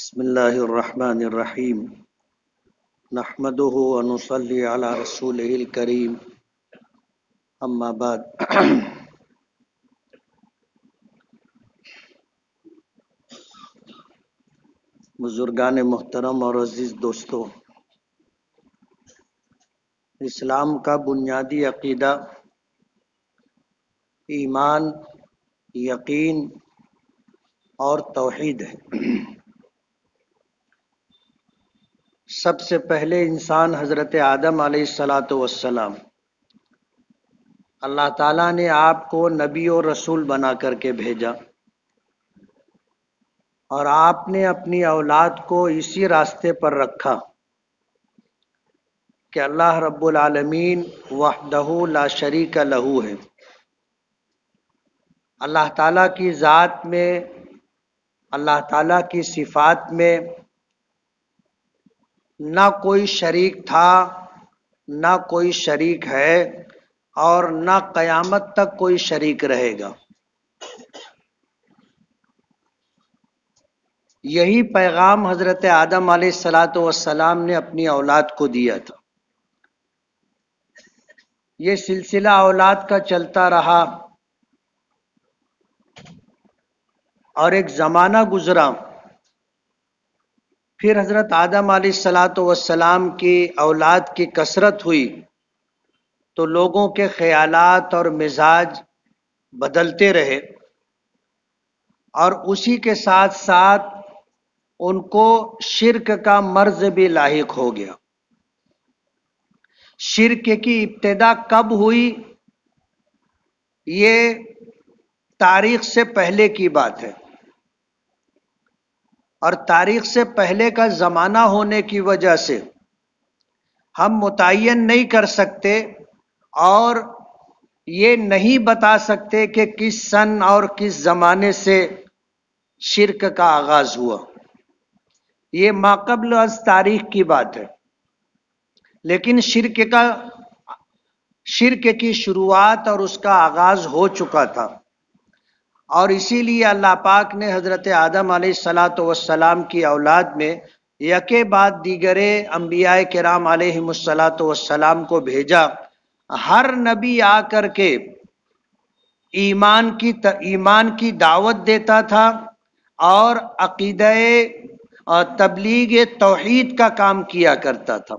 بسم اللہ الرحمن الرحیم نحمدہ ونصلی علی رسولہ الکریم اما بعد بزرگان محترم اور عزیز دوستو، اسلام کا بنیادی عقیدہ ایمان، یقین اور توحید ہے۔ سب سے پہلے انسان حضرت آدم علیہ السلام، اللہ تعالیٰ نے آپ کو نبی اور رسول بنا کر کے بھیجا، اور آپ نے اپنی اولاد کو اسی راستے پر رکھا کہ اللہ رب العالمین وحدہ لا شریک لہ ہے۔ اللہ تعالیٰ کی ذات میں، اللہ تعالیٰ کی صفات میں نہ کوئی شریک تھا، نہ کوئی شریک ہے، اور نہ قیامت تک کوئی شریک رہے گا۔ یہی پیغام حضرت آدم علیہ السلام نے اپنی اولاد کو دیا تھا۔ یہ سلسلہ اولاد کا چلتا رہا، اور ایک زمانہ گزرا، پھر حضرت آدم علیہ السلام کی اولاد کی کثرت ہوئی تو لوگوں کے خیالات اور مزاج بدلتے رہے، اور اسی کے ساتھ ساتھ ان کو شرک کا مرض بھی لاحق ہو گیا۔ شرک کی ابتدا کب ہوئی؟ یہ تاریخ سے پہلے کی بات ہے، اور تاریخ سے پہلے کا زمانہ ہونے کی وجہ سے ہم متعین نہیں کر سکتے اور یہ نہیں بتا سکتے کہ کس سن اور کس زمانے سے شرک کا آغاز ہوا۔ یہ ماقبل از تاریخ کی بات ہے، لیکن شرک کی شروعات اور اس کا آغاز ہو چکا تھا، اور اسی لیے اللہ پاک نے حضرت آدم علیہ السلام کی اولاد میں یکے بعد دیگرے انبیاء کرام علیہ السلام کو بھیجا۔ ہر نبی آ کر کے ایمان کی دعوت دیتا تھا اور عقیدہ اور تبلیغ توحید کا کام کیا کرتا تھا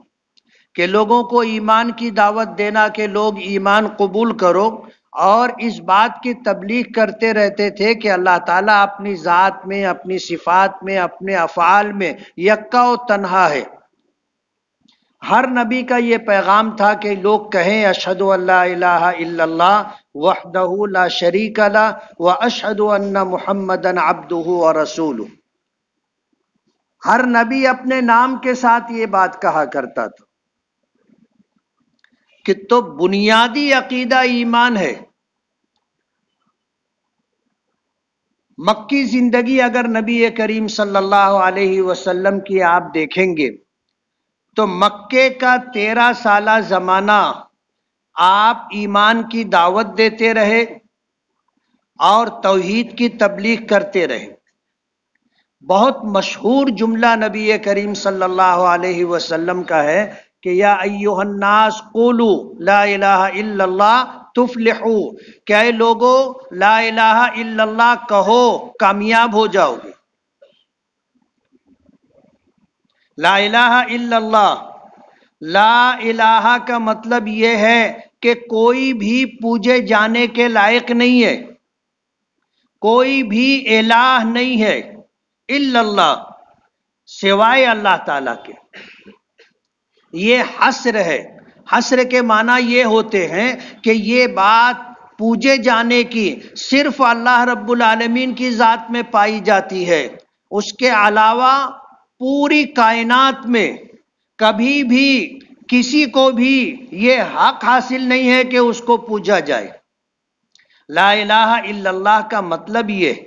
کہ لوگوں کو ایمان کی دعوت دینا کہ لوگ ایمان قبول کرو، اور اس بات کی تبلیغ کرتے رہتے تھے کہ اللہ تعالیٰ اپنی ذات میں، اپنی صفات میں، اپنے افعال میں یکا و تنہا ہے۔ ہر نبی کا یہ پیغام تھا کہ لوگ کہیں اشہد ان لا الہ الا اللہ وحدہ لا شریک لہ واشہد ان محمدا عبدہ ورسولہ۔ ہر نبی اپنے نام کے ساتھ یہ بات کہا کرتا تھا کہ تو بنیادی عقیدہ ایمان ہے۔ مکی زندگی اگر نبی کریم صلی اللہ علیہ وسلم کی آپ دیکھیں گے تو مکے کا 13 سالہ زمانہ آپ ایمان کی دعوت دیتے رہے اور توحید کی تبلیغ کرتے رہے۔ بہت مشہور جملہ نبی کریم صلی اللہ علیہ وسلم کا ہے کہ یا ایھا الناس قولوا لا الہ الا اللہ تفلحوا، کہ اے لوگو لا الہ الا اللہ کہو، کامیاب ہو جاؤ گے۔ لا الہ الا اللہ، لا الہ کا مطلب یہ ہے کہ کوئی بھی پوجے جانے کے لائق نہیں ہے، کوئی بھی الہ نہیں ہے الا اللہ، سوائے اللہ تعالیٰ کے۔ یہ حصر ہے۔ حصر کے معنی یہ ہوتے ہیں کہ یہ بات پوجے جانے کی صرف اللہ رب العالمین کی ذات میں پائی جاتی ہے، اس کے علاوہ پوری کائنات میں کبھی بھی کسی کو بھی یہ حق حاصل نہیں ہے کہ اس کو پوجا جائے۔ لا الہ الا اللہ کا مطلب یہ ہے،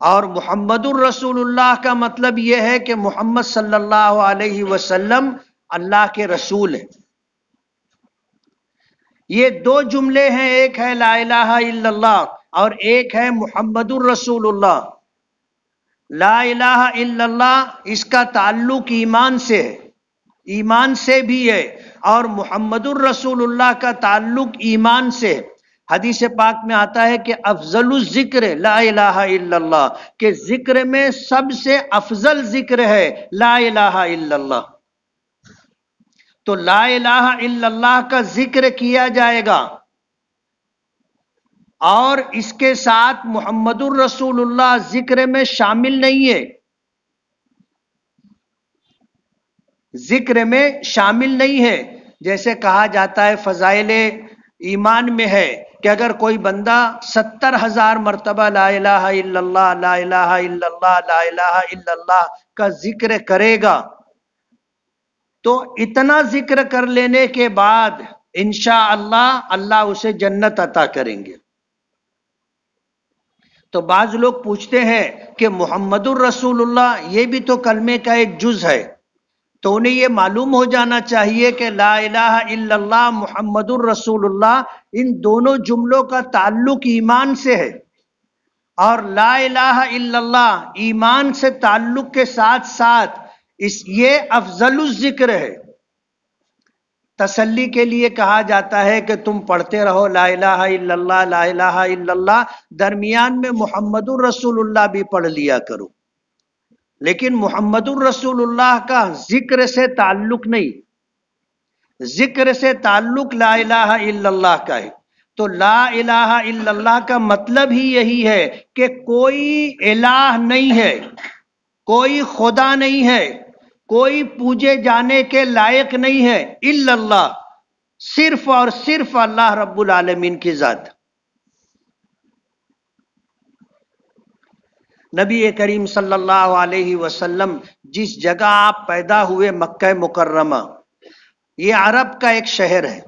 اور محمد الرسول اللہ کا مطلب یہ ہے کہ محمد صلی اللہ علیہ وسلم اللہ کے رسول ہیں۔ یہ دو جملے ہیں، ایک ہے لا الہ الا اللہ اور ایک ہے محمد الرسول اللہ۔ لا الہ الا اللہ اس کا تعلق ایمان سے ہے، ایمان سے بھی ہے، اور محمد الرسول اللہ کا تعلق ایمان سے ہے۔ حدیث پاک میں آتا ہے کہ افضل الذکر لا الہ الا اللہ، کہ ذکر میں سب سے افضل ذکر ہے لا الہ الا اللہ۔ تو لا الہ الا اللہ کا ذکر کیا جائے گا، اور اس کے ساتھ محمد الرسول اللہ ذکر میں شامل نہیں ہے، ذکر میں شامل نہیں ہے۔ جیسے کہا جاتا ہے فضائل ایمان میں ہے کہ اگر کوئی بندہ 70,000 مرتبہ لا الہ الا اللہ لا الہ الا اللہ لا الہ الا اللہ کا ذکر کرے گا، تو اتنا ذکر کر لینے کے بعد انشاءاللہ اللہ اسے جنت عطا کریں گے۔ تو بعض لوگ پوچھتے ہیں کہ محمد الرسول اللہ یہ بھی تو کلمے کا ایک جز ہے، تو انہیں یہ معلوم ہو جانا چاہیے کہ لا الہ الا اللہ محمد الرسول اللہ ان دونوں جملوں کا تعلق ایمان سے ہے، اور لا الہ الا اللہ ایمان سے تعلق کے ساتھ ساتھ یہ افضل الذکر ہے۔ تسلی کے لیے کہا جاتا ہے کہ تم پڑھتے رہو لا الہ الا اللہ لا الہ الا اللہ، درمیان میں محمد الرسول اللہ بھی پڑھ لیا کرو، لیکن محمد الرسول اللہ کا ذکر سے تعلق نہیں، ذکر سے تعلق لا الہ الا اللہ کا ہے۔ تو لا الہ الا اللہ کا مطلب ہی یہی ہے کہ کوئی الہ نہیں ہے، کوئی خدا نہیں ہے، کوئی پوجے جانے کے لائق نہیں ہے الا اللہ، صرف اور صرف اللہ رب العالمین کی ذات۔ نبی کریم صلی اللہ علیہ وسلم جس جگہ آپ پیدا ہوئے مکہ مکرمہ، یہ عرب کا ایک شہر ہے۔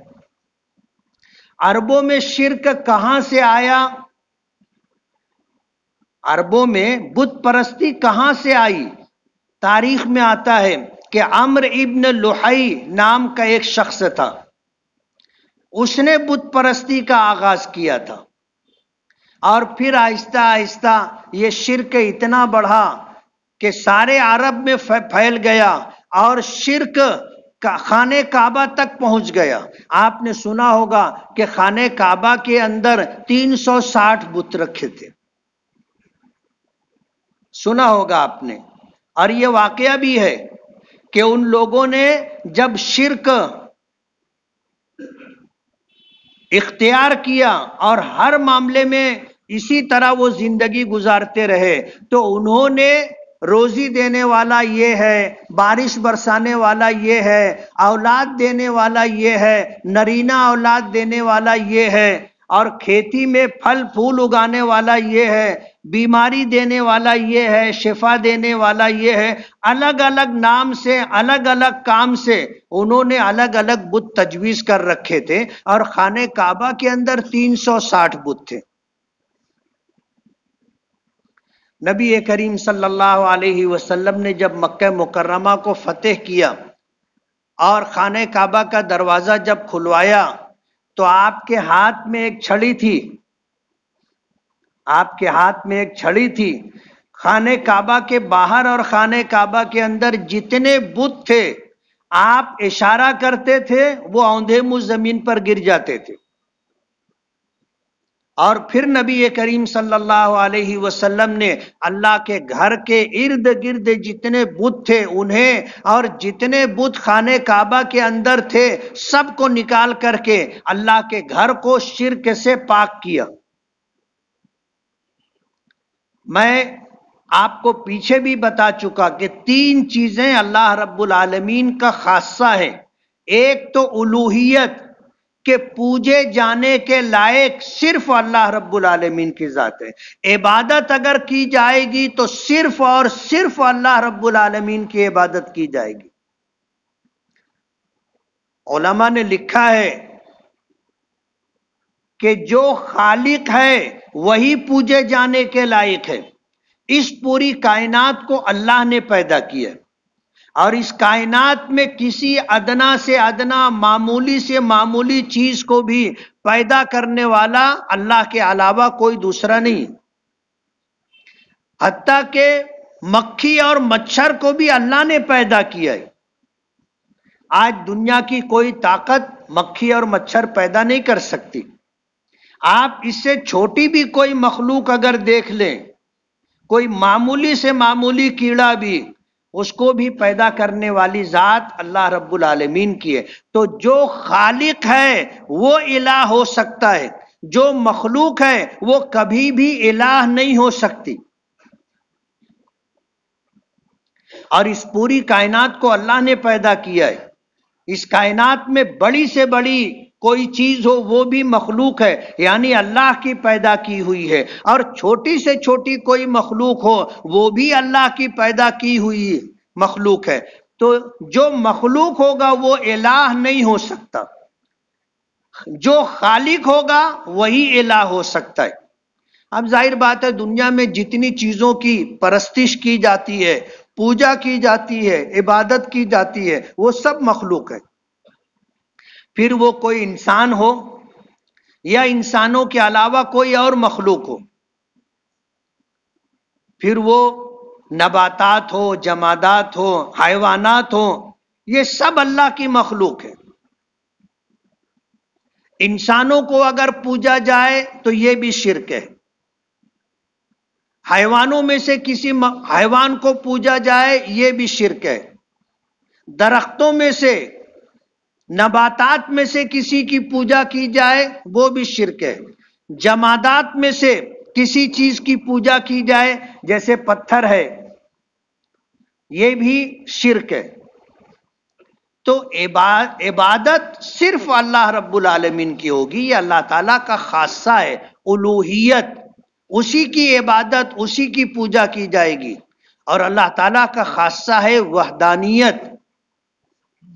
عربوں میں شرک کہاں سے آیا؟ عربوں میں بت پرستی کہاں سے آئی؟ تاریخ میں آتا ہے کہ عمرو ابن لحی نام کا ایک شخص تھا، اس نے بت پرستی کا آغاز کیا تھا، اور پھر آہستہ آہستہ یہ شرک اتنا بڑھا کہ سارے عرب میں پھیل گیا، اور شرک خانہ کعبہ تک پہنچ گیا۔ آپ نے سنا ہوگا کہ خانہ کعبہ کے اندر 360 بت رکھے تھے، سنا ہوگا آپ نے، اور یہ واقعہ بھی ہے کہ ان لوگوں نے جب شرک اختیار کیا اور ہر معاملے میں اسی طرح وہ زندگی گزارتے رہے، تو انہوں نے روزی دینے والا یہ ہے، بارش برسانے والا یہ ہے، اولاد دینے والا یہ ہے، نرینہ اولاد دینے والا یہ ہے، اور کھیتی میں پھل پھول اگانے والا یہ ہے، بیماری دینے والا یہ ہے، شفا دینے والا یہ ہے، الگ الگ نام سے الگ الگ کام سے انہوں نے الگ الگ بت تجویز کر رکھے تھے، اور خانہ کعبہ کے اندر 360 بت تھے۔ نبی کریم صلی اللہ علیہ وسلم نے جب مکہ مکرمہ کو فتح کیا اور خانہ کعبہ کا دروازہ جب کھلوایا، تو آپ کے ہاتھ میں ایک چھڑی تھی، آپ کے ہاتھ میں ایک چھڑی تھی۔ خانہ کعبہ کے باہر اور خانہ کعبہ کے اندر جتنے بت تھے، آپ اشارہ کرتے تھے وہ اوندھے منہ زمین پر گر جاتے تھے، اور پھر نبی کریم صلی اللہ علیہ وسلم نے اللہ کے گھر کے ارد گرد جتنے بت تھے انہیں، اور جتنے بت خانہ کعبہ کے اندر تھے سب کو نکال کر کے اللہ کے گھر کو شرک سے پاک کیا۔ میں آپ کو پیچھے بھی بتا چکا کہ 3 چیزیں اللہ رب العالمین کا خاصہ ہے۔ ایک تو الوہیت، کہ پوجے جانے کے لائق صرف اللہ رب العالمین کی ذات ہے۔ عبادت اگر کی جائے گی تو صرف اور صرف اللہ رب العالمین کی عبادت کی جائے گی۔ علماء نے لکھا ہے کہ جو خالق ہے وہی پوجے جانے کے لائق ہے۔ اس پوری کائنات کو اللہ نے پیدا کیا، اور اس کائنات میں کسی ادنا سے ادنا، معمولی سے معمولی چیز کو بھی پیدا کرنے والا اللہ کے علاوہ کوئی دوسرا نہیں۔ حتیٰ کہ مکھی اور مچھر کو بھی اللہ نے پیدا کیا ہے. آج دنیا کی کوئی طاقت مکھی اور مچھر پیدا نہیں کر سکتی. آپ اس سے چھوٹی بھی کوئی مخلوق اگر دیکھ لیں، کوئی معمولی سے معمولی کیڑا بھی، اس کو بھی پیدا کرنے والی ذات اللہ رب العالمین کی ہے. تو جو خالق ہے وہ الہ ہو سکتا ہے، جو مخلوق ہے وہ کبھی بھی الہ نہیں ہو سکتی. اور اس پوری کائنات کو اللہ نے پیدا کیا ہے. اس کائنات میں بڑی سے بڑی کوئی چیز ہو وہ بھی مخلوق ہے، یعنی اللہ کی پیدا کی ہوئی ہے. اور چھوٹی سے چھوٹی کوئی مخلوق ہو وہ بھی اللہ کی پیدا کی ہوئی مخلوق ہے. تو جو مخلوق ہوگا وہ الہ نہیں ہو سکتا، جو خالق ہوگا وہی الہ ہو سکتا ہے. اب ظاہر بات ہے دنیا میں جتنی چیزوں کی پرستش کی جاتی ہے، پوجا کی جاتی ہے، عبادت کی جاتی ہے، وہ سب مخلوق ہے. پھر وہ کوئی انسان ہو یا انسانوں کے علاوہ کوئی اور مخلوق ہو، پھر وہ نباتات ہو، جمادات ہو، حیوانات ہو، یہ سب اللہ کی مخلوق ہے. انسانوں کو اگر پوجا جائے تو یہ بھی شرک ہے. حیوانوں میں سے کسی حیوان کو پوجا جائے یہ بھی شرک ہے. درختوں میں سے، نباتات میں سے کسی کی پوجا کی جائے وہ بھی شرک ہے. جمادات میں سے کسی چیز کی پوجا کی جائے جیسے پتھر ہے، یہ بھی شرک ہے. تو عبادت صرف اللہ رب العالمین کی ہوگی، یہ اللہ تعالیٰ کا خاصہ ہے. الوہیت، اسی کی عبادت، اسی کی پوجا کی جائے گی. اور اللہ تعالیٰ کا خاصہ ہے وحدانیت.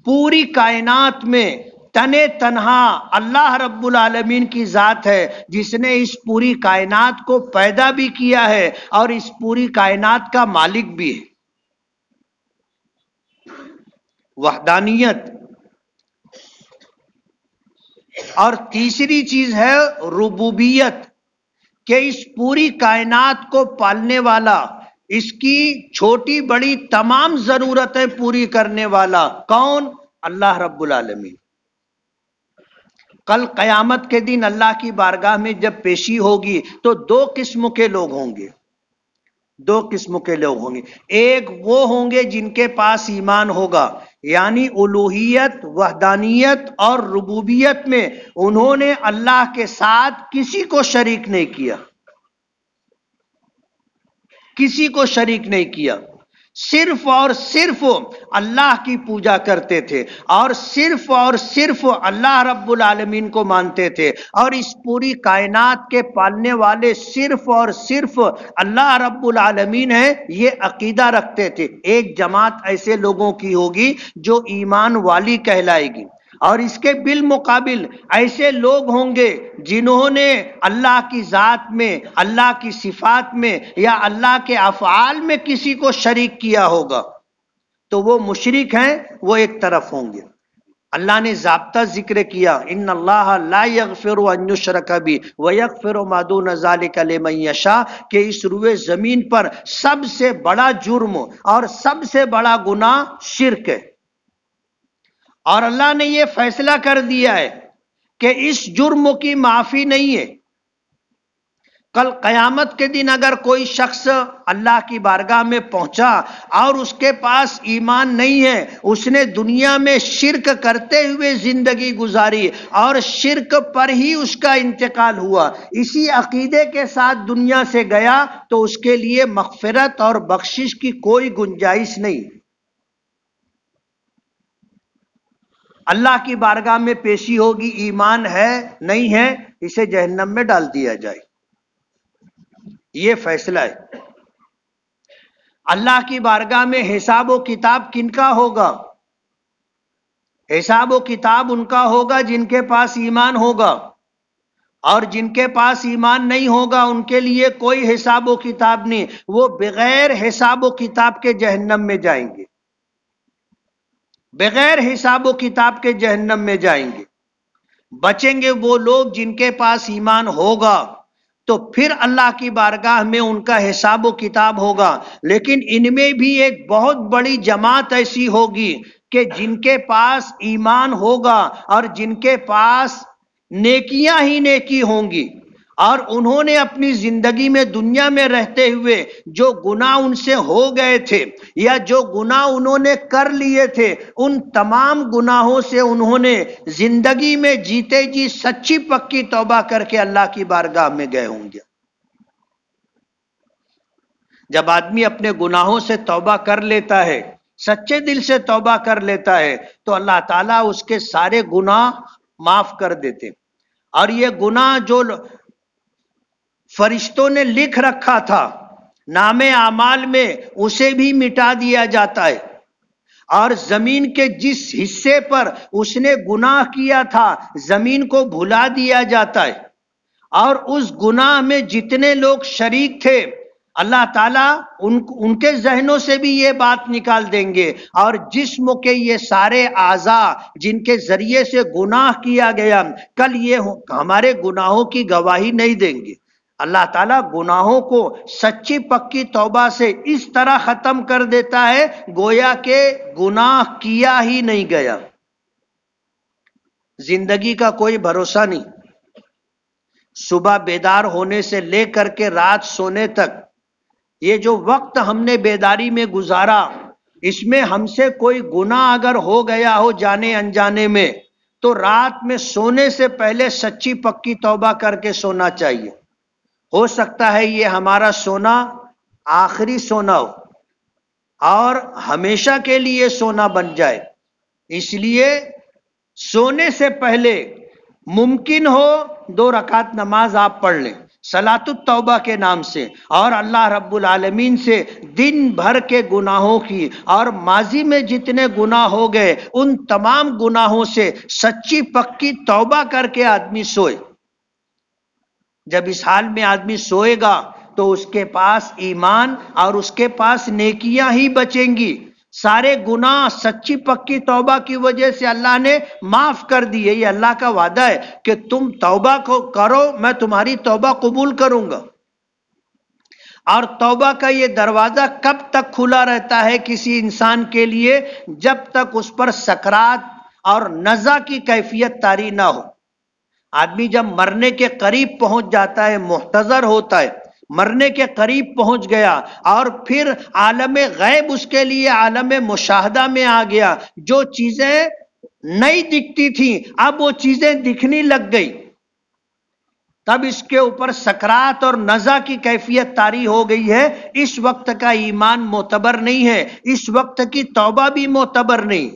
پوری کائنات میں تنے تنہا اللہ رب العالمین کی ذات ہے جس نے اس پوری کائنات کو پیدا بھی کیا ہے اور اس پوری کائنات کا مالک بھی ہے. وحدانیت. اور تیسری چیز ہے ربوبیت، کہ اس پوری کائنات کو پالنے والا، اس کی چھوٹی بڑی تمام ضرورتیں پوری کرنے والا کون؟ اللہ رب العالمین. کل قیامت کے دن اللہ کی بارگاہ میں جب پیشی ہوگی تو دو قسم کے لوگ ہوں گے. دو قسم کے لوگ ہوں گے. ایک وہ ہوں گے جن کے پاس ایمان ہوگا، یعنی الوہیت، وحدانیت اور ربوبیت میں انہوں نے اللہ کے ساتھ کسی کو شریک نہیں کیا، کسی کو شریک نہیں کیا، صرف اور صرف اللہ کی پوجا کرتے تھے اور صرف اللہ رب العالمین کو مانتے تھے. اور اس پوری کائنات کے پالنے والے صرف اور صرف اللہ رب العالمین ہیں، یہ عقیدہ رکھتے تھے. ایک جماعت ایسے لوگوں کی ہوگی جو ایمان والی کہلائے گی، اور اس کے بالمقابل ایسے لوگ ہوں گے جنہوں نے اللہ کی ذات میں، اللہ کی صفات میں یا اللہ کے افعال میں کسی کو شریک کیا ہوگا، تو وہ مشرک ہیں، وہ ایک طرف ہوں گے. اللہ نے ضابطہ ذکر کیا، ان اللہ لا یغفر ان یشرک بہ ویغفر ما دون ذلک لمن یشاء، کہ اس روئے زمین پر سب سے بڑا جرم اور سب سے بڑا گناہ شرک ہے. اور اللہ نے یہ فیصلہ کر دیا ہے کہ اس جرم کی معافی نہیں ہے. کل قیامت کے دن اگر کوئی شخص اللہ کی بارگاہ میں پہنچا اور اس کے پاس ایمان نہیں ہے، اس نے دنیا میں شرک کرتے ہوئے زندگی گزاری اور شرک پر ہی اس کا انتقال ہوا، اسی عقیدے کے ساتھ دنیا سے گیا، تو اس کے لیے مغفرت اور بخشش کی کوئی گنجائش نہیں. اللہ کی بارگاہ میں پیشی ہوگی، ایمان ہے نہیں ہے، اسے جہنم میں ڈال دیا جائے. یہ فیصلہ ہے. اللہ کی بارگاہ میں حساب و کتاب کن کا ہوگا؟ حساب و کتاب ان کا ہوگا جن کے پاس ایمان ہوگا، اور جن کے پاس ایمان نہیں ہوگا ان کے لیے کوئی حساب و کتاب نہیں، وہ بغیر حساب و کتاب کے جہنم میں جائیں گے، بغیر حساب و کتاب کے جہنم میں جائیں گے. بچیں گے وہ لوگ جن کے پاس ایمان ہوگا، تو پھر اللہ کی بارگاہ میں ان کا حساب و کتاب ہوگا. لیکن ان میں بھی ایک بہت بڑی جماعت ایسی ہوگی کہ جن کے پاس ایمان ہوگا اور جن کے پاس نیکیاں ہی نیکی ہوں گی، اور انہوں نے اپنی زندگی میں دنیا میں رہتے ہوئے جو گناہ ان سے ہو گئے تھے یا جو گناہ انہوں نے کر لیے تھے، ان تمام گناہوں سے انہوں نے زندگی میں جیتے جی سچی پکی توبہ کر کے اللہ کی بارگاہ میں گئے ہوں گے. جب آدمی اپنے گناہوں سے توبہ کر لیتا ہے، سچے دل سے توبہ کر لیتا ہے، تو اللہ تعالیٰ اس کے سارے گناہ معاف کر دیتے. اور یہ گناہ جو فرشتوں نے لکھ رکھا تھا نام اعمال میں، اسے بھی مٹا دیا جاتا ہے. اور زمین کے جس حصے پر اس نے گناہ کیا تھا، زمین کو بھلا دیا جاتا ہے. اور اس گناہ میں جتنے لوگ شریک تھے، اللہ تعالیٰ ان کے ذہنوں سے بھی یہ بات نکال دیں گے، اور جسم کے یہ سارے اعضاء جن کے ذریعے سے گناہ کیا گیا، کل یہ ہمارے گناہوں کی گواہی نہیں دیں گے. اللہ تعالیٰ گناہوں کو سچی پکی توبہ سے اس طرح ختم کر دیتا ہے گویا کہ گناہ کیا ہی نہیں گیا. زندگی کا کوئی بھروسہ نہیں. صبح بیدار ہونے سے لے کر کے رات سونے تک یہ جو وقت ہم نے بیداری میں گزارا، اس میں ہم سے کوئی گناہ اگر ہو گیا ہو جانے انجانے میں، تو رات میں سونے سے پہلے سچی پکی توبہ کر کے سونا چاہیے. ہو سکتا ہے یہ ہمارا سونا آخری سونا ہو اور ہمیشہ کے لیے سونا بن جائے. اس لیے سونے سے پہلے ممکن ہو 2 رکعت نماز آپ پڑھ لیں صلاۃ التوبہ کے نام سے، اور اللہ رب العالمین سے دن بھر کے گناہوں کی اور ماضی میں جتنے گناہ ہو گئے ان تمام گناہوں سے سچی پکی توبہ کر کے آدمی سوئے. جب اس حال میں آدمی سوئے گا تو اس کے پاس ایمان اور اس کے پاس نیکیاں ہی بچیں گی. سارے گناہ سچی پکی توبہ کی وجہ سے اللہ نے معاف کر دیے. یہ اللہ کا وعدہ ہے کہ تم توبہ کو کرو، میں تمہاری توبہ قبول کروں گا. اور توبہ کا یہ دروازہ کب تک کھلا رہتا ہے کسی انسان کے لیے؟ جب تک اس پر سکرات اور نزع کی کیفیت طاری نہ ہو. آدمی جب مرنے کے قریب پہنچ جاتا ہے، محتضر ہوتا ہے، مرنے کے قریب پہنچ گیا، اور پھر عالم غیب اس کے لیے عالم مشاہدہ میں آ گیا. جو چیزیں نہیں دکھتی تھیں اب وہ چیزیں دکھنے لگ گئی، تب اس کے اوپر سکرات اور نزع کی کیفیت طاری ہو گئی ہے. اس وقت کا ایمان معتبر نہیں ہے، اس وقت کی توبہ بھی معتبر نہیں.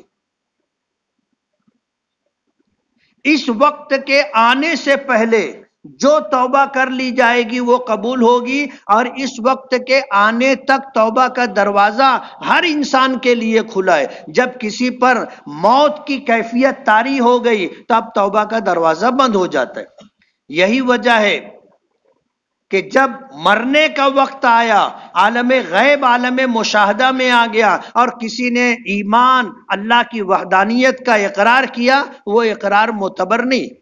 اس وقت کے آنے سے پہلے جو توبہ کر لی جائے گی وہ قبول ہوگی، اور اس وقت کے آنے تک توبہ کا دروازہ ہر انسان کے لیے کھلا ہے. جب کسی پر موت کی کیفیت طاری ہو گئی تو اب توبہ کا دروازہ بند ہو جاتا ہے. یہی وجہ ہے کہ جب مرنے کا وقت آیا، عالم غیب عالم مشاہدہ میں آ گیا، اور کسی نے ایمان اللہ کی وحدانیت کا اقرار کیا، وہ اقرار معتبر نہیں.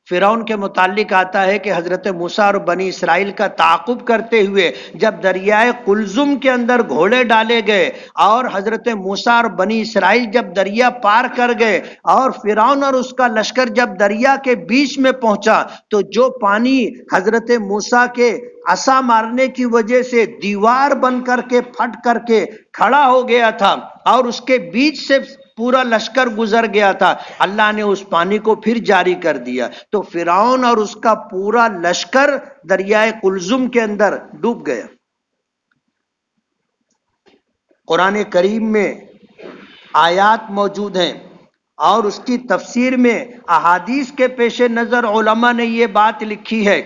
فرعون کے متعلق آتا ہے کہ حضرت موسیٰ اور بنی اسرائیل کا تعاقب کرتے ہوئے جب دریائے قلزم کے اندر گھوڑے ڈالے گئے، اور حضرت موسیٰ اور بنی اسرائیل جب دریا پار کر گئے، اور فرعون اور اس کا لشکر جب دریا کے بیچ میں پہنچا، تو جو پانی حضرت موسیٰ کے عصا مارنے کی وجہ سے دیوار بن کر کے پھٹ کر کے کھڑا ہو گیا تھا، اور اس کے بیچ سے پورا لشکر گزر گیا تھا، اللہ نے اس پانی کو پھر جاری کر دیا. تو فرعون اور اس کا پورا لشکر دریائے قلزم کے اندر ڈوب گیا. قرآن کریم میں آیات موجود ہیں، اور اس کی تفسیر میں احادیث کے پیش نظر علماء نے یہ بات لکھی ہے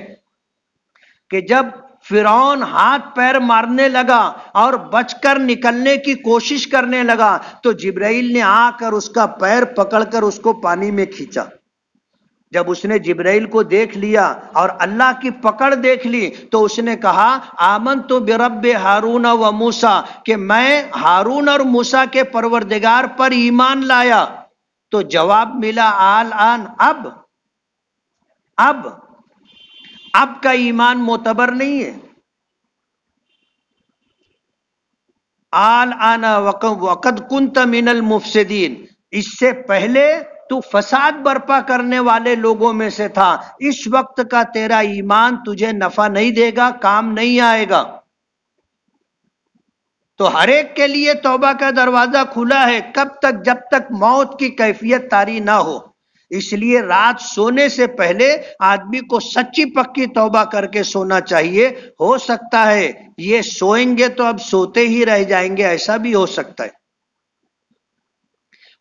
کہ جب فرعون ہاتھ پیر مارنے لگا اور بچ کر نکلنے کی کوشش کرنے لگا، تو جبرائیل نے آ کر اس کا پیر پکڑ کر اس کو پانی میں کھینچا. جب اس نے جبرائیل کو دیکھ لیا اور اللہ کی پکڑ دیکھ لی، تو اس نے کہا آمنت برب ہارون و موسیٰ، کہ میں ہارون اور موسیٰ کے پروردگار پر ایمان لایا. تو جواب ملا آل آن، اب اب کا ایمان معتبر نہیں ہے. آل آنا وقد کنت من المفسدین، اس سے پہلے تو فساد برپا کرنے والے لوگوں میں سے تھا. اس وقت کا تیرا ایمان تجھے نفع نہیں دے گا، کام نہیں آئے گا. تو ہر ایک کے لیے توبہ کا دروازہ کھلا ہے. کب تک؟ جب تک موت کی کیفیت طاری نہ ہو. اس لیے رات سونے سے پہلے آدمی کو سچی پکی توبہ کر کے سونا چاہیے. ہو سکتا ہے یہ سوئیں گے تو اب سوتے ہی رہ جائیں گے، ایسا بھی ہو سکتا ہے.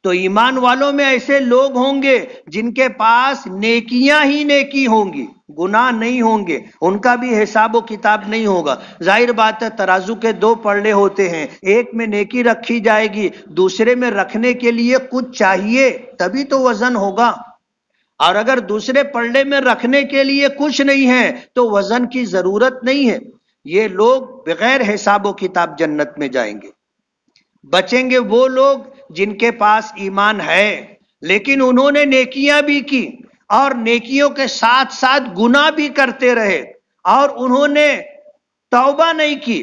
تو ایمان والوں میں ایسے لوگ ہوں گے جن کے پاس نیکیاں ہی نیکی ہوں گی، گناہ نہیں ہوں گے، ان کا بھی حساب و کتاب نہیں ہوگا. ظاہر بات ہے ترازو کے دو پلڑے ہوتے ہیں، ایک میں نیکی رکھی جائے گی، دوسرے میں رکھنے کے لیے کچھ چاہیے تبھی تو وزن ہوگا. اور اگر دوسرے پلڑے میں رکھنے کے لیے کچھ نہیں ہے تو وزن کی ضرورت نہیں ہے. یہ لوگ بغیر حساب و کتاب جنت میں جائیں گے. بچیں گے وہ لوگ جن کے پاس ایمان ہے لیکن انہوں نے نیکیاں بھی کی اور نیکیوں کے ساتھ ساتھ گناہ بھی کرتے رہے اور انہوں نے توبہ نہیں کی.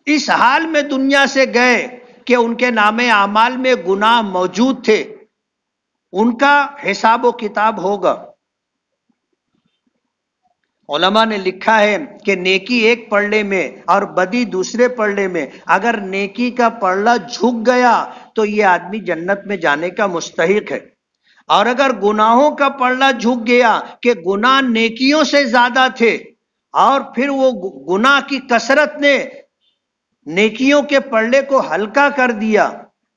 اس حال میں دنیا سے گئے کہ ان کے نامے اعمال میں گناہ موجود تھے. ان کا حساب و کتاب ہوگا. علماء نے لکھا ہے کہ نیکی ایک پلڑے میں اور بدی دوسرے پلڑے میں. اگر نیکی کا پلڑا جھک گیا تو یہ آدمی جنت میں جانے کا مستحق ہے، اور اگر گناہوں کا پلڑا جھک گیا کہ گناہ نیکیوں سے زیادہ تھے اور پھر وہ گناہ کی کثرت نے نیکیوں کے پلڑے کو ہلکا کر دیا،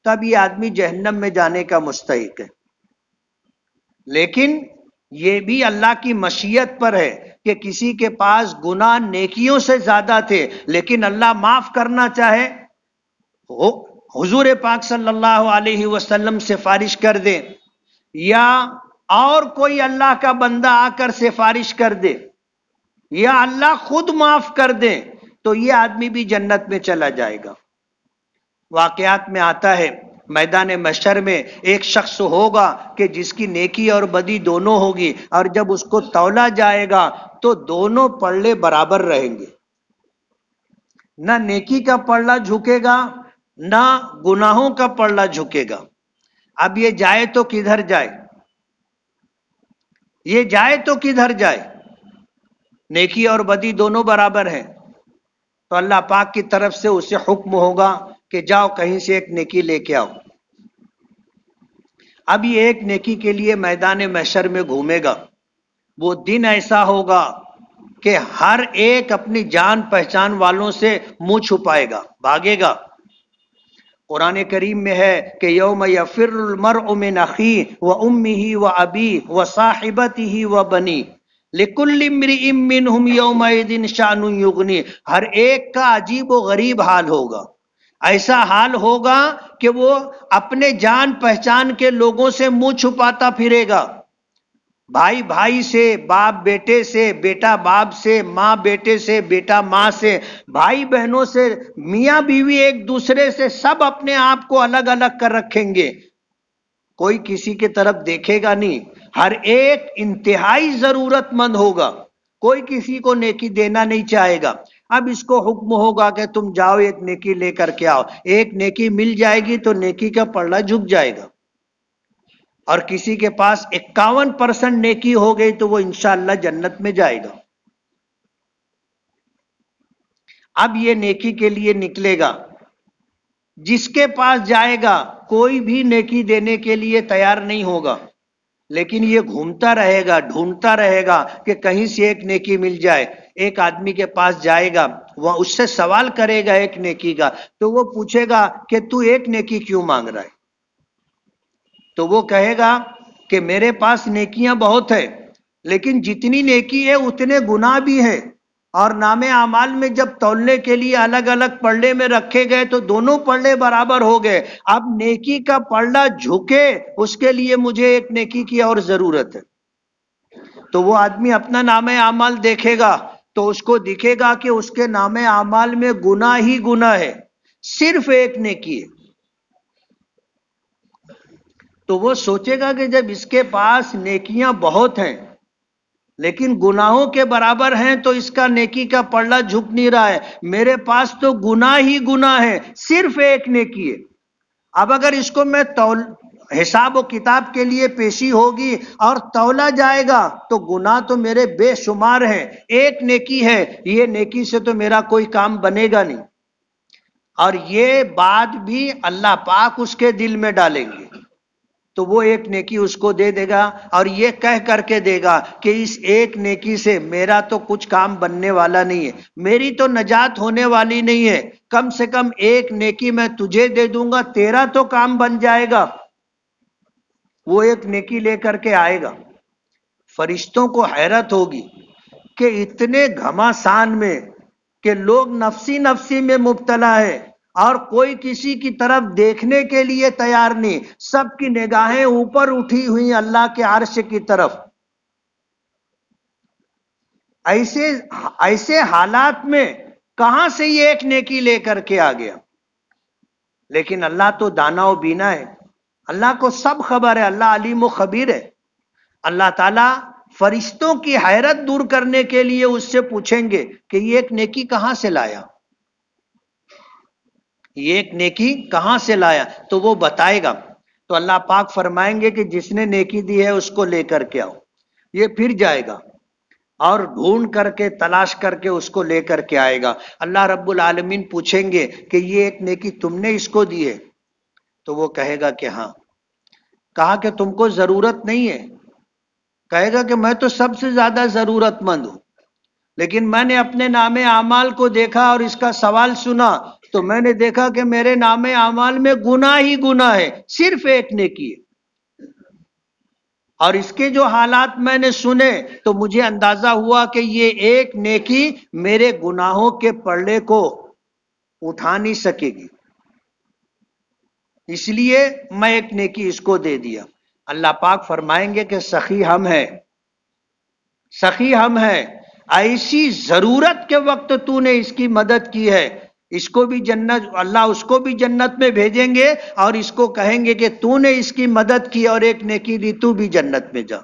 تب یہ آدمی جہنم میں جانے کا مستحق ہے. لیکن یہ بھی اللہ کی مشیت پر ہے کہ کسی کے پاس گناہ نیکیوں سے زیادہ تھے لیکن اللہ معاف کرنا چاہے، حضور پاک صلی اللہ علیہ وسلم سفارش کر دے یا اور کوئی اللہ کا بندہ آ کر سفارش کر دے یا اللہ خود معاف کر دے تو یہ آدمی بھی جنت میں چلا جائے گا. واقعات میں آتا ہے میدان محشر میں ایک شخص ہوگا کہ جس کی نیکی اور بدی دونوں ہوگی، اور جب اس کو تولا جائے گا تو دونوں پلڑے برابر رہیں گے. نہ نیکی کا پلڑا جھکے گا نہ گناہوں کا پلڑا جھکے گا. اب یہ جائے تو کدھر جائے؟ یہ جائے تو کدھر جائے؟ نیکی اور بدی دونوں برابر ہیں تو اللہ پاک کی طرف سے اسے حکم ہوگا کہ جاؤ کہیں سے ایک نیکی لے کے آؤ. اب یہ ایک نیکی کے لیے میدان محشر میں گھومے گا. وہ دن ایسا ہوگا کہ ہر ایک اپنی جان پہچان والوں سے منہ چھپائے گا، بھاگے گا. قرآن کریم میں ہے کہ یوم یفر المرء من اخیہ وامہ وابیہ وصاحبتہ وبنیہ لکل امرئ منہم یومئذ شأن یغنیہ. ہر ایک کا عجیب و غریب حال ہوگا. ایسا حال ہوگا کہ وہ اپنے جان پہچان کے لوگوں سے منہ چھپاتا پھرے گا. بھائی بھائی سے، باپ بیٹے سے، بیٹا باپ سے، ماں بیٹے سے، بیٹا ماں سے، بھائی بہنوں سے، میاں بیوی ایک دوسرے سے، سب اپنے آپ کو الگ الگ کر رکھیں گے. کوئی کسی کی طرف دیکھے گا نہیں. ہر ایک انتہائی ضرورت مند ہوگا، کوئی کسی کو نیکی دینا نہیں چاہے گا. اب اس کو حکم ہوگا کہ تم جاؤ ایک نیکی لے کر کے آؤ. ایک نیکی مل جائے گی تو نیکی کا پلڑا جھک جائے گا، اور کسی کے پاس 51% نیکی ہو گئی تو وہ انشاءاللہ جنت میں جائے گا. اب یہ نیکی کے لیے نکلے گا. جس کے پاس جائے گا کوئی بھی نیکی دینے کے لیے تیار نہیں ہوگا، لیکن یہ گھومتا رہے گا، ڈھونڈتا رہے گا کہ کہیں سے ایک نیکی مل جائے. ایک آدمی کے پاس جائے گا، وہ اس سے سوال کرے گا ایک نیکی کا، تو وہ پوچھے گا کہ تو ایک نیکی کیوں مانگ رہا ہے؟ تو وہ کہے گا کہ میرے پاس نیکیاں بہت ہے لیکن جتنی نیکی ہے اتنے گناہ بھی ہیں، اور نام اعمال میں جب تولنے کے لیے الگ الگ پلڑے میں رکھے گئے تو دونوں پلڑے برابر ہو گئے. اب نیکی کا پلڑا جھکے اس کے لیے مجھے ایک نیکی کی اور ضرورت ہے. تو وہ آدمی اپنا نام اعمال دیکھے گا تو اس کو دکھے گا کہ اس کے نام اعمال میں گناہ ہی گناہ ہے، صرف ایک نیکی ہے. تو وہ سوچے گا کہ جب اس کے پاس نیکیاں بہت ہیں لیکن گناہوں کے برابر ہیں تو اس کا نیکی کا پلڑا جھک نہیں رہا ہے. میرے پاس تو گناہ ہی گناہ ہے، صرف ایک نیکی ہے. اب اگر اس کو میں حساب و کتاب کے لیے پیشی ہوگی اور تولا جائے گا تو گناہ تو میرے بے شمار ہیں، ایک نیکی ہے، یہ نیکی سے تو میرا کوئی کام بنے گا نہیں. اور یہ بات بھی اللہ پاک اس کے دل میں ڈالیں گے تو وہ ایک نیکی اس کو دے دے گا اور یہ کہہ کر کے دے گا کہ اس ایک نیکی سے میرا تو کچھ کام بننے والا نہیں ہے، میری تو نجات ہونے والی نہیں ہے، کم سے کم ایک نیکی میں تجھے دے دوں گا، تیرا تو کام بن جائے گا. وہ ایک نیکی لے کر کے آئے گا. فرشتوں کو حیرت ہوگی کہ اتنے گھماسان میں کہ لوگ نفسی نفسی میں مبتلا ہے اور کوئی کسی کی طرف دیکھنے کے لیے تیار نہیں، سب کی نگاہیں اوپر اٹھی ہوئی اللہ کے عرش کی طرف. ایسے حالات میں کہاں سے یہ ایک نیکی لے کر کے آ گیا؟ لیکن اللہ تو دانا و بینا ہے، اللہ کو سب خبر ہے، اللہ علیم و خبیر ہے. اللہ تعالیٰ فرشتوں کی حیرت دور کرنے کے لیے اس سے پوچھیں گے کہ یہ ایک نیکی کہاں سے لایا، یہ ایک نیکی کہاں سے لایا؟ تو وہ بتائے گا. تو اللہ پاک فرمائیں گے کہ جس نے نیکی دی ہے اس کو لے کر کے آؤ. یہ پھر جائے گا اور ڈھونڈ کر کے تلاش کر کے اس کو لے کر کے آئے گا. اللہ رب العالمین پوچھیں گے کہ یہ ایک نیکی تم نے اس کو دی ہے؟ تو وہ کہے گا کہ ہاں. کہا کہ تم کو ضرورت نہیں ہے؟ کہے گا کہ میں تو سب سے زیادہ ضرورت مند ہوں، لیکن میں نے اپنے نام اعمال کو دیکھا اور اس کا سوال سنا تو میں نے دیکھا کہ میرے نام اعمال میں گناہ ہی گناہ ہے، صرف ایک نیکی ہے. اور اس کے جو حالات میں نے سنے تو مجھے اندازہ ہوا کہ یہ ایک نیکی میرے گناہوں کے پلڑے کو اٹھا نہیں سکے گی، اس لیے میں ایک نیکی اس کو دے دیا. اللہ پاک فرمائیں گے کہ سخی ہم ہیں، سخی ہم ہیں، ایسی ضرورت کے وقت تو نے اس کی مدد کی ہے. اس کو بھی جنت، اللہ اس کو بھی جنت میں بھیجیں گے اور اس کو کہیں گے کہ تو نے اس کی مدد کی اور ایک نیکی دی، تو بھی جنت میں جا.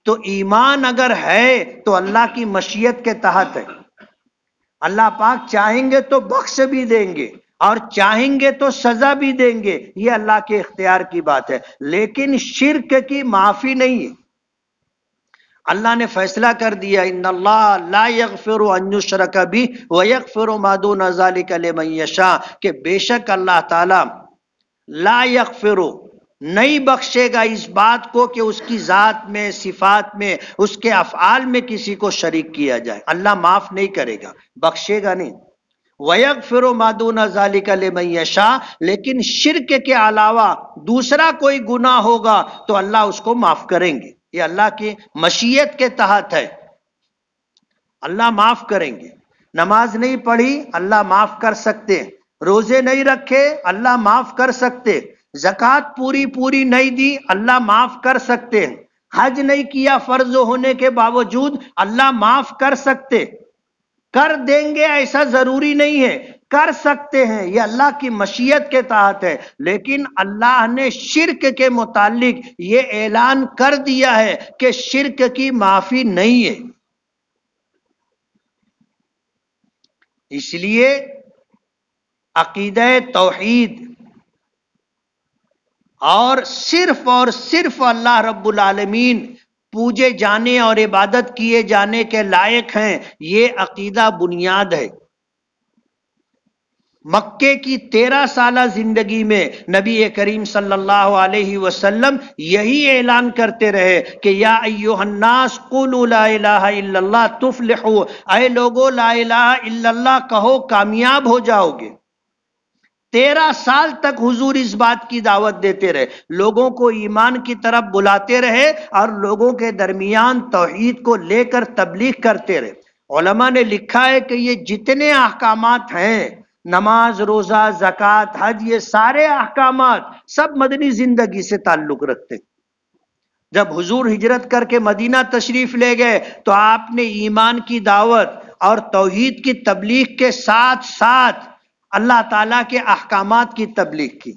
تو ایمان اگر ہے تو اللہ کی مشیت کے تحت ہے. اللہ پاک چاہیں گے تو بخش بھی دیں گے اور چاہیں گے تو سزا بھی دیں گے، یہ اللہ کے اختیار کی بات ہے. لیکن شرک کی معافی نہیں ہے. اللہ نے فیصلہ کر دیا ان اللہ لا یغفر ان یشرک بہ ویغفر ما دون ذلک لمن یشاء، کہ بے شک اللہ تعالی لا یغفر، نہیں بخشے گا اس بات کو کہ اس کی ذات میں، صفات میں، اس کے افعال میں کسی کو شریک کیا جائے. اللہ معاف نہیں کرے گا، بخشے گا نہیں. وَيَغْفِرُ مَا دُونَ ذَلِكَ لِمَن يَشَاءُ، لیکن شرک کے علاوہ دوسرا کوئی گناہ ہوگا تو اللہ اس کو معاف کریں گے. یہ اللہ کی مشیت کے تحت ہے، اللہ معاف کریں گے. نماز نہیں پڑھی اللہ معاف کر سکتے، روزے نہیں رکھے اللہ معاف کر سکتے، زکوٰۃ پوری نہیں دی اللہ معاف کر سکتے، حج نہیں کیا فرض ہونے کے باوجود اللہ معاف کر سکتے. کر دیں گے ایسا ضروری نہیں ہے، کر سکتے ہیں، یہ اللہ کی مشیت کے تحت ہے. لیکن اللہ نے شرک کے متعلق یہ اعلان کر دیا ہے کہ شرک کی معافی نہیں ہے. اس لیے عقیدہ توحید اور صرف اللہ رب العالمین پوجے جانے اور عبادت کیے جانے کے لائق ہیں، یہ عقیدہ بنیاد ہے. مکے کی 13 سالہ زندگی میں نبی کریم صلی اللہ علیہ وسلم یہی اعلان کرتے رہے کہ یا ایھا الناس قولوا لا الہ الا اللہ تفلحوا، اے لوگو لا الہ الا اللہ کہو کامیاب ہو جاؤ گے. 13 سال تک حضور اس بات کی دعوت دیتے رہے، لوگوں کو ایمان کی طرف بلاتے رہے اور لوگوں کے درمیان توحید کو لے کر تبلیغ کرتے رہے. علماء نے لکھا ہے کہ یہ جتنے احکامات ہیں، نماز، روزہ، زکوٰۃ، حج، یہ سارے احکامات سب مدنی زندگی سے تعلق رکھتے. جب حضور ہجرت کر کے مدینہ تشریف لے گئے تو آپ نے ایمان کی دعوت اور توحید کی تبلیغ کے ساتھ ساتھ اللہ تعالیٰ کے احکامات کی تبلیغ کی.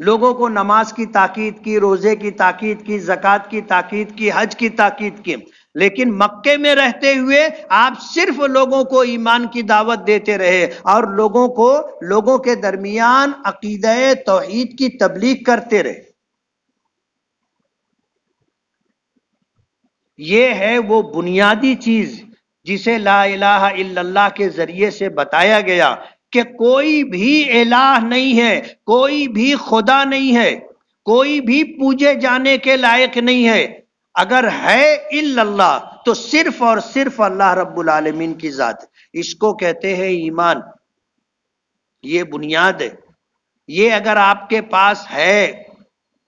لوگوں کو نماز کی تاکید کی، روزے کی تاکید کی، زکوٰۃ کی تاکید کی، حج کی تاکید کی، لیکن مکے میں رہتے ہوئے آپ صرف لوگوں کو ایمان کی دعوت دیتے رہے اور لوگوں کے درمیان عقیدہ توحید کی تبلیغ کرتے رہے۔ یہ ہے وہ بنیادی چیز جسے لا الہ الا اللہ کے ذریعے سے بتایا گیا کہ کوئی بھی الہ نہیں ہے، کوئی بھی خدا نہیں ہے، کوئی بھی پوجے جانے کے لائق نہیں ہے۔ اگر ہے الا اللہ تو صرف اور صرف اللہ رب العالمین کی ذات، اس کو کہتے ہیں ایمان۔ یہ بنیاد ہے۔ یہ اگر آپ کے پاس ہے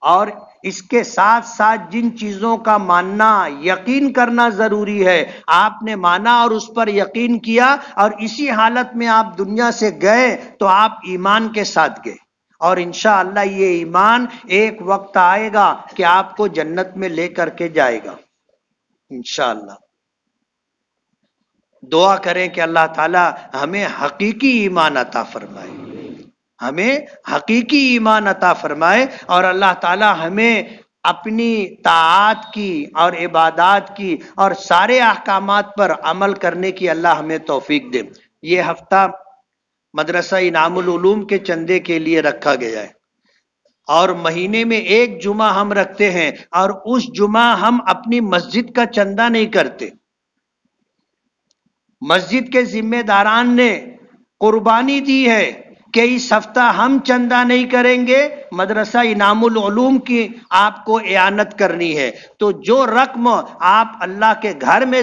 اور اس کے ساتھ ساتھ جن چیزوں کا ماننا، یقین کرنا ضروری ہے، آپ نے مانا اور اس پر یقین کیا اور اسی حالت میں آپ دنیا سے گئے تو آپ ایمان کے ساتھ گئے، اور انشاءاللہ یہ ایمان ایک وقت آئے گا کہ آپ کو جنت میں لے کر کے جائے گا انشاءاللہ۔ دعا کریں کہ اللہ تعالی ہمیں حقیقی ایمان عطا فرمائے، ہمیں حقیقی ایمان عطا فرمائے، اور اللہ تعالی ہمیں اپنی طاعات کی اور عبادات کی اور سارے احکامات پر عمل کرنے کی اللہ ہمیں توفیق دے۔ یہ ہفتہ مدرسہ انعام العلوم کے چندے کے لیے رکھا گیا ہے، اور مہینے میں ایک جمعہ ہم رکھتے ہیں، اور اس جمعہ ہم اپنی مسجد کا چندہ نہیں کرتے۔ مسجد کے ذمہ داران نے قربانی دی ہے کہ اس ہفتہ ہم چندہ نہیں کریں گے، مدرسہ انعام العلوم کی آپ کو اعانت کرنی ہے۔ تو جو رقم آپ اللہ کے گھر میں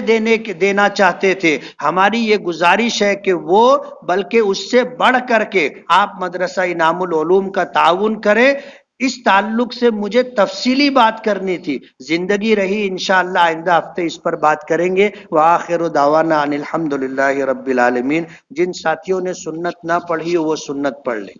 دینا چاہتے تھے، ہماری یہ گزارش ہے کہ وہ بلکہ اس سے بڑھ کر کے آپ مدرسہ انعام العلوم کا تعاون کریں۔ اس تعلق سے مجھے تفصیلی بات کرنی تھی، زندگی رہی انشاءاللہ آئندہ ہفتے اس پر بات کریں گے۔ وآخر دعوانا ان الحمدللہ رب العالمین۔ جن ساتھیوں نے سنت نہ پڑھی وہ سنت پڑھ لیں۔